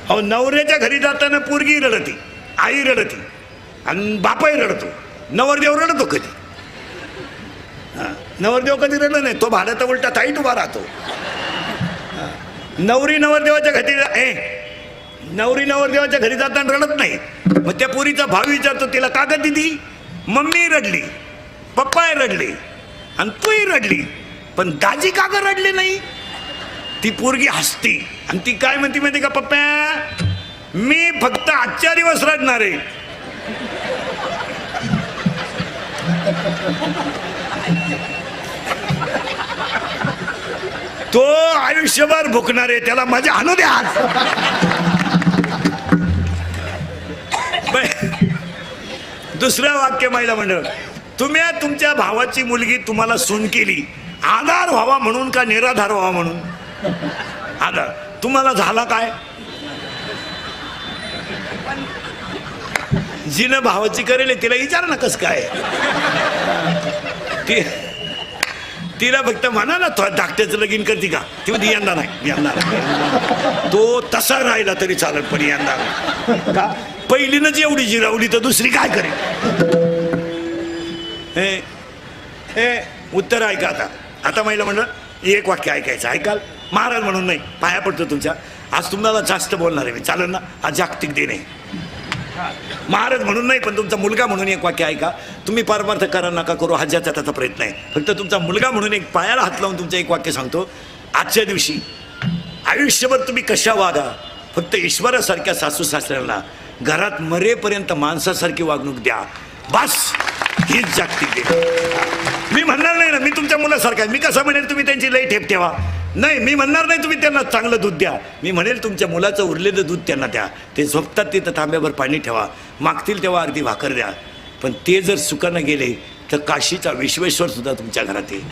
अहो नवऱ्याच्या घरी जाताना पोरगी रडती, आई रडती आणि बापाही रडतो. नवरदेव रडतो कधी? नवरदेव कधी रडत नाही, तो भाड्यात उलटा ताईट उभा राहतो. नवरी नवरदेवाच्या घरी जाताना रडत नाही. मग त्या पोरीचा भाव विचारतो तिला, का ग दिदी? मम्मी रडली, पप्पा रडले आणि तूही रडली, पण दाजी का ग रडले नाही? ती पोरगी हसती आणि ती काय म्हणती माहिती का, पप्पा मी फक्त आजच्या दिवस रडणार आहे. तो आयुष्यभर भुकणार आहे, त्याला मजा आणू द्या. दुसरं वाक्य महिला मंडळ, तुम्ही तुमच्या भावाची मुलगी तुम्हाला सून केली, आधार व्हावा म्हणून का निराधार व्हावा म्हणून? आधार. तुम्हाला झाला काय? जिनं भावाची करेल तिला विचार ना कस काय. तिला फक्त म्हणा ना तो धाकट्याचं लगीन करते का, ती म्हणते यंदा नाही, यंदा नाही. तो तसा राहिला तरी चालत, पण यंदा नाही. का पहिलीनच एवढी जिरावली तर दुसरी काय करेल? हे उत्तर ऐका. आता महिला म्हणलं एक वाक्य ऐकायचं, ऐकाल? महाराज म्हणून नाही, पाया पडतो तुमच्या. आज तुम्हाला जास्त बोलणार आहे मी, चालेल ना? आज जागतिक दिन आहे. महाराज म्हणून नाही, पण तुमचा मुलगा म्हणून एक वाक्य ऐका. तुम्ही परमार्थ करा नका करू, हा ज्याचा त्याचा प्रयत्न आहे. फक्त तुमचा मुलगा म्हणून एक पायाला हात लावून तुमचं एक वाक्य सांगतो. आजच्या दिवशी आयुष्यभर तुम्ही कशा वागा, फक्त ईश्वरासारख्या सासू सासऱ्यांना घरात मरेपर्यंत माणसासारखी वागणूक द्या, बस. हीच जागतिक दिन. मी म्हणणार नाही ना मी तुमच्या मुलासारखा आहे, मी कसं म्हणेल तुम्ही त्यांची लई ठेप ठेवा, नाही. मी म्हणणार नाही तुम्ही त्यांना चांगलं दूध द्या, मी म्हणेल तुमच्या मुलाचं उरलेलं दूध त्यांना द्या. ते झोपतात तिथं तांब्यावर पाणी ठेवा, मागतील तेव्हा अर्धी भाकर द्या. पण ते जर सुखानं गेले तर काशीचा विश्वेश्वर सुद्धा तुमच्या घरात येईल.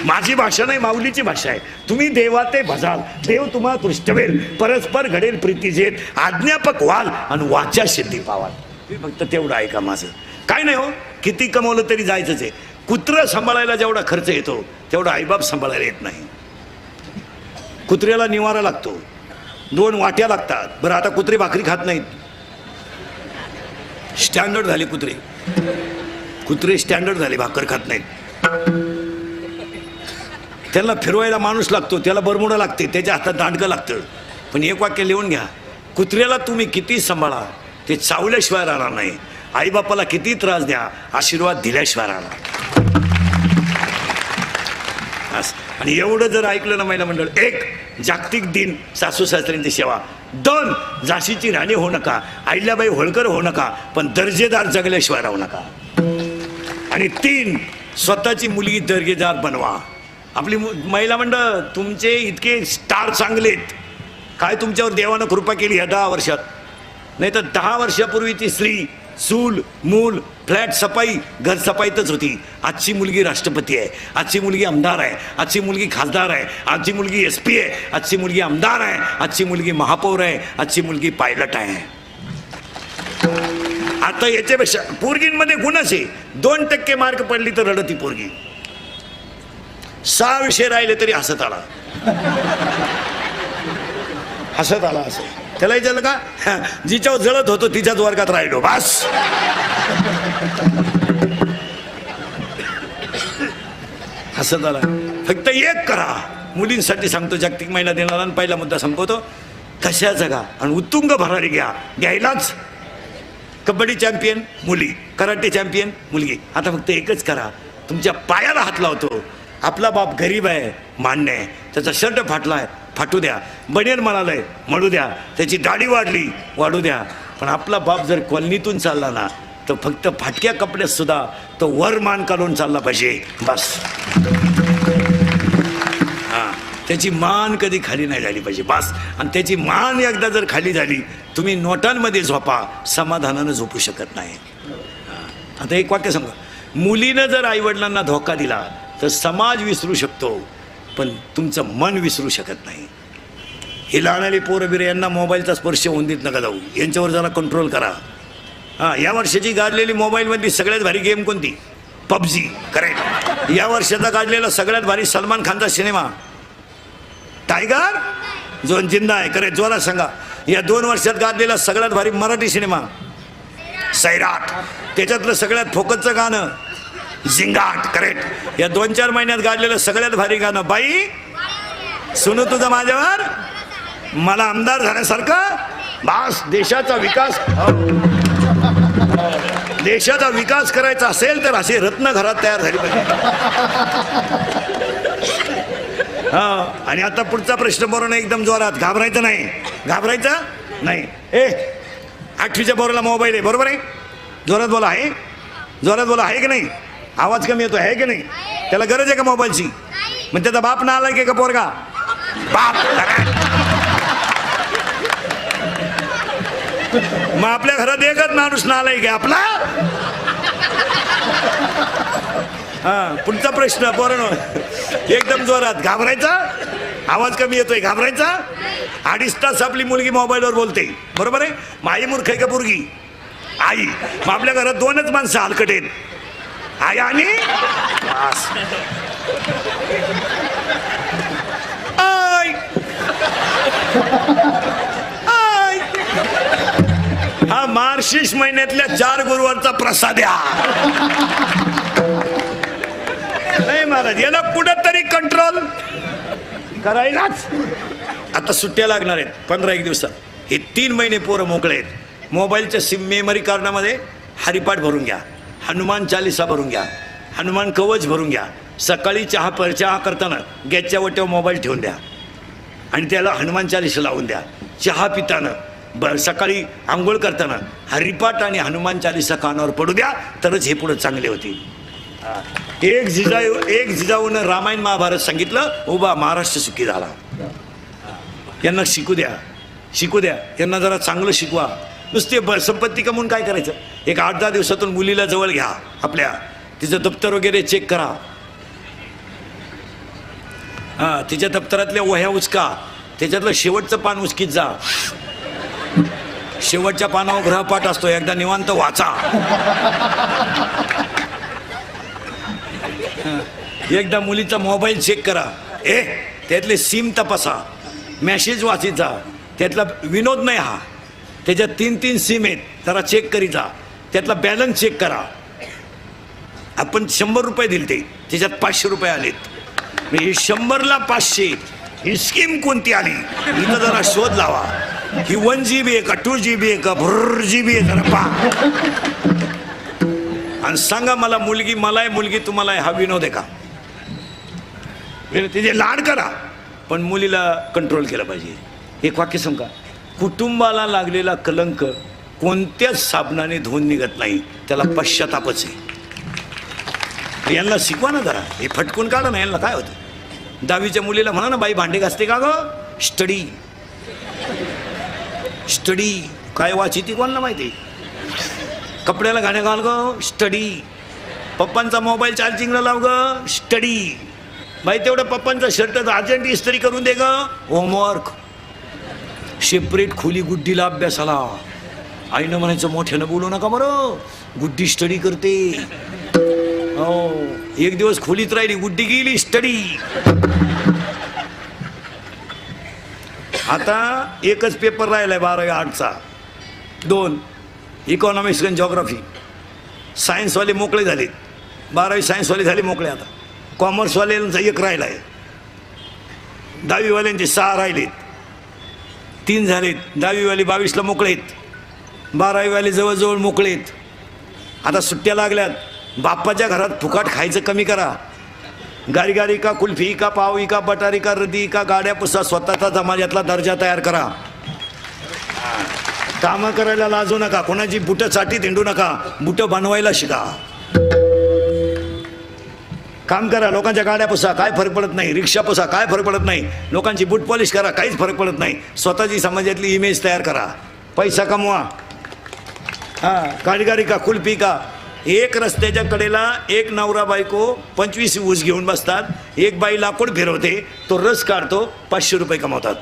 माझी भाषा नाही, माऊलीची भाषा आहे. तुम्ही देवा ते भजाल, देव तुम्हा तुष्टवेल, परस्पर घडेल प्रीती जेत, आज्ञापक व्हाल आणि वाचा सिद्धी पावाल. तुम्ही फक्त तेवढं ऐका माझं. काय नाही हो, किती कमवलं तरी जायचंच आहे. कुत्रं सांभाळायला जेवढा खर्च येतो तेवढा आईबाप सांभाळायला येत नाही. कुत्र्याला निवारा लागतो, 2 वाट्या लागतात. बरं आता कुत्रे भाकरी खात नाहीत, स्टँडर्ड झाले कुत्रे. कुत्रे स्टँडर्ड झाले, भाकर खात नाहीत. त्याला फिरवायला माणूस लागतो, त्याला बरमुडा लागते, त्याच्या हातात दांडकं लागतं. पण एक वाक्य लिहून घ्या, कुत्र्याला तुम्ही किती सांभाळा ते चावल्याशिवाय राहणार नाही. आईबापाला किती त्रास द्या, आशीर्वाद दिल्याशिवाय राहणार. आणि एवढं जर ऐकलं ना महिला मंडळ, 1 जागतिक दिन सासू सासऱ्यांची सेवा, 2 झाशीची राणी होऊ नका, अहिल्याबाई होळकर होऊ नका, पण दर्जेदार जगल्याशिवाय राहू नका. आणि 3 स्वतःची मुलगी दर्जेदार बनवा. आपली महिला मंडळ तुमचे इतके स्टार चांगलेत, काय तुमच्यावर देवानं कृपा केली ह्या 10 वर्षात. नाही तर 10 वर्षापूर्वी ती स्त्री चूल मूल फ्लॅट सफाई घर सफाईतच होती. आजची मुलगी राष्ट्रपती आहे, आजची मुलगी आमदार आहे, आजची मुलगी खासदार आहे, आजची मुलगी SP आहे, आजची मुलगी आमदार आहे, आजची मुलगी महापौर आहे, आजची मुलगी पायलट आहे. आता याच्यापेक्षा पोरगींमध्ये गुणच आहे. 2% मार्क पडली तर रडती पोरगी, 6 विषय राहिले तरी हसत आला, हसत आला. असं त्याला विचारलं का, जिच्यावर जळत होतो तिच्याच वर्गात राहिलो, बस. हसत आला. फक्त एक करा, मुलींसाठी सांगतो, जागतिक महिला दिनाला पहिला मुद्दा संपवतो. कशा जगा आणि उत्तुंग भरारी घ्यायलाच. कबड्डी चॅम्पियन मुली, कराटे चॅम्पियन मुलगी. आता फक्त एकच करा, तुमच्या पायाला हात लावतो. आपला बाप गरीब आहे मान्य आहे, त्याचा शर्ट फाटलाय फाटू द्या, बनियन म्हणालंय म्हणू द्या, त्याची दाढी वाढू द्या. पण आपला बाप जर कॉलनीतून चालला ना तर फक्त फाटक्या कपड्यात सुद्धा तो वर मान काढून चालला पाहिजे, बस. हां, त्याची मान कधी खाली नाही झाली पाहिजे, बस. आणि त्याची मान एकदा जर खाली झाली, तुम्ही नोटांमध्ये झोपा, समाधानानं झोपू शकत नाही. आता एक वाक्य सांगा, मुलीनं जर आईवडिलांना धोका दिला तर समाज विसरू शकतो, पण तुमचं मन विसरू शकत नाही. हे लहानाले पोरं बिरं यांना मोबाईलचा स्पर्श होऊन देत नका जाऊ, यांच्यावर जरा कंट्रोल करा. हां, या वर्षाची गाजलेली मोबाईलमधली सगळ्यात भारी गेम कोणती? PUBG. करेक्ट. या वर्षाचा गाजलेला सगळ्यात भारी सलमान खानचा सिनेमा टायगर जो जिंदा आहे करे जोरात सांगा. या 2 वर्षात गाजलेला सगळ्यात भारी मराठी सिनेमा सैराट. त्याच्यातलं सगळ्यात फोकसचं गाणं झिंगाट. करेक्ट. या 2-4 महिन्यात गाजलेलं सगळ्यात भारी गाणं बाई सुनू तुझं माझ्यावर. मला आमदार झाल्यासारखं बास. देशाचा विकास करायचा असेल तर असे रत्न घरात तयार झाली पाहिजे. हा. आणि आता पुढचा प्रश्न बरोबर एकदम जोरात. घाबरायचं नाही. 8वीच्या बोराला मोबाईल आहे बरोबर आहे. जोरात बोला आहे की नाही. आवाज कमी येतो आहे की नाही. त्याला गरज आहे का मोबाईलची. मग त्याचा बाप ना आलाय का पोरगा. बाप. मग आपल्या घरात एकच माणूस ना आलाय का आपला. हा. पुढचा प्रश्न पोरांनो एकदम जोरात. घाबरायचा. आवाज कमी येतोय. घाबरायचा. 2.5 तास आपली मुलगी मोबाईलवर बोलते बरोबर आहे. आई मूर्ख आहे का पोरगी. आई. मग आपल्या घरात 2च माणसं हलकट आहेत. आई आणि आई. हा मार्गशीर्ष महिन्यातल्या 4 गुरुवारचा प्रसाद नाही महाराज. याला कुठंतरी कंट्रोल करायलाच. आता सुट्ट्या लागणार आहेत 15-1 दिवसात. हे 3 महिने पोरं मोकळे आहेत. मोबाईलच्या सिम मेमरी कार्डामध्ये हरिपाठ भरून घ्या. हनुमान चालीसा भरून घ्या. हनुमान कवच भरून घ्या. सकाळी चहा करताना गॅसच्या वट्यावर मोबाईल ठेवून द्या आणि त्याला हनुमान चालीसा लावून द्या. चहा पिताना सकाळी आंघोळ करताना हरिपाठ आणि हनुमान चालीसा कानावर पडू द्या. तरच हे पुढं चांगले होतील. एक जिजाऊनं रामायण महाभारत सांगितलं. उभा महाराष्ट्र सुखी झाला. यांना शिकू द्या. यांना जरा चांगलं शिकवा. नुसते संपत्ती कमवून काय करायचं. एक 8-10 दिवसातून मुलीला जवळ घ्या आपल्या. तिचं दप्तर वगैरे चेक करा. हां. तिच्या दप्तरातल्या वह्या उचका. त्याच्यातलं शेवटचं पान उचकीत जा. शेवटच्या पानावर ग्रहपाठ असतो. एकदा निवांत वाचा. एकदा मुलीचा मोबाईल चेक करा. त्यातले सिम तपासा. मॅसेज वाचित जा. त्यातला विनोद नाही हा. त्याच्यात 3-3 सिम आहेत. जरा चेक करीत जा. त्यातला बॅलन्स चेक करा. आपण 100 रुपये दिले त्याच्यात 500 रुपये आलेत. ही 100ला 500 ही स्कीम कोणती आली. इथं जरा शोध लावा. ही 1 GB आहे का 2 GB आहे का GB आहे जरा पहा. आणि सांगा मला मुलगी तुम्हाला हा विनोद आहे का. तिचे लाड करा पण मुलीला कंट्रोल केलं पाहिजे. एक वाक्य सांगा. कुटुंबाला लागलेला कलंक कोणत्याच साबणाने धुवून निघत नाही. त्याला पश्चातापच आहे. यांना शिकवा ना जरा. हे फटकून काढा ना. यांना काय होतं. 10वीच्या मुलीला म्हणा ना बाई भांडे घासते का गं. स्टडी काय वाची ती कोणाला माहिती. कपड्याला गाणे घाल ग. स्टडी. पप्पांचा मोबाईल चार्जिंगला लाव ग. स्टडी. बाई तेवढं पप्पांचा शर्ट अर्जंट इस्त्री करून दे ग. होमवर्क. सेपरेट खोली गुड्डीला अभ्यासाला. आईनं म्हणायचं मोठ्यानं बोलू नका बरं. गुड्डी स्टडी करते. हो. एक दिवस खोलीत राहिली. गुड्डी गेली स्टडी. आता एकच पेपर राहिलाय 12वी आर्टचा. 2 इकॉनॉमिक्स आणि जॉग्राफी. सायन्सवाले मोकळे झालेत. 12वी सायन्सवाले झाले मोकळे. आता कॉमर्सवाल्यांचा 1 राहिला आहे. 10वीवाल्यांचे 6 राहिलेत. 3 झालेत. 10वीवाले 22ला मोकळे आहेत. 12वीवाले जवळजवळ मोकळे आहेत. आता सुट्ट्या लागल्यात. बाप्पाच्या घरात फुकाट खायचं कमी करा. गारी का कुल्फी का पावी का बटारी का रदी का गाड्या पुसा. स्वतःचा समाजातला दर्जा तयार करा. कामं करायला लाजू नका. कोणाची बुटं चाटीत हिंडू नका. बुटं बनवायला शिका. काम करा. लोकांच्या गाड्या पुसा काय फरक पडत नाही. रिक्षा पुसा काय फरक पडत नाही. लोकांची बूट पॉलिश करा काहीच फरक पडत नाही. स्वतःची समाजातली इमेज तयार करा. पैसा कमवा. हां. गाडी का कुल्फी का. एक रस्त्याच्या कडेला एक नवरा बायको 25 ऊस घेऊन बसतात. एक बाई लाकूड फिरवते. तो रस काढतो. 500 रुपये कमावतात.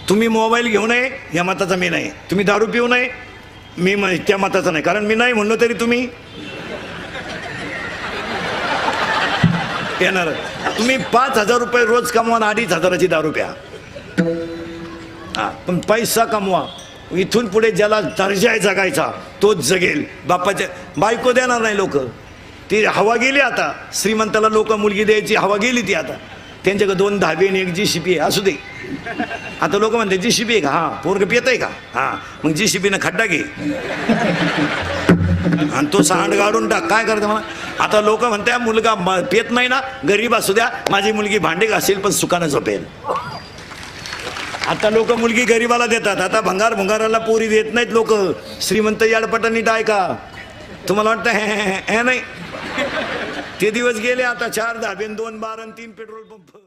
तुम्ही मोबाईल घेऊ नये या मताचा मी नाही. तुम्ही दारू पिऊ नये मी त्या मताचा नाही. कारण मी नाही म्हणलो तरी तुम्ही येणार. तुम्ही 5,000 रुपये रोज कमवा आणि 2,500ची दारू प्या. हा, पण पैसा कमवा. इथून पुढे ज्याला दर्जा आहे जगायचा तोच जगेल. बापाच्या बायको देणार नाही लोक, ती हवा गेली आता. श्रीमंताला लोक मुलगी द्यायची हवा गेली ती आता. त्यांच्याकडे 2 धाबे आणि 1 GCP आहे, असू दे. आता लोक म्हणते GCP आहे का? हां. पोरग पित आहे का? हां. मग GCPनं खड्डा घे आणि तो सांड गाडून टाक. काय करते म्हणा. आता लोक म्हणते मुलगा पेत नाही ना, गरीब असू द्या, माझी मुलगी भांडे घासेल पण सुखानं झोपेल. आता लोक मुलगी गरीबाला देतात. आता भंगाराला पोरी देत नाहीत लोक. श्रीमंत याडपटांनी टाय का? तुम्हाला वाटतं हे नाही. ते दिवस गेले आता. 4 धाबे, 2 बार आणि 3 पेट्रोल पंप.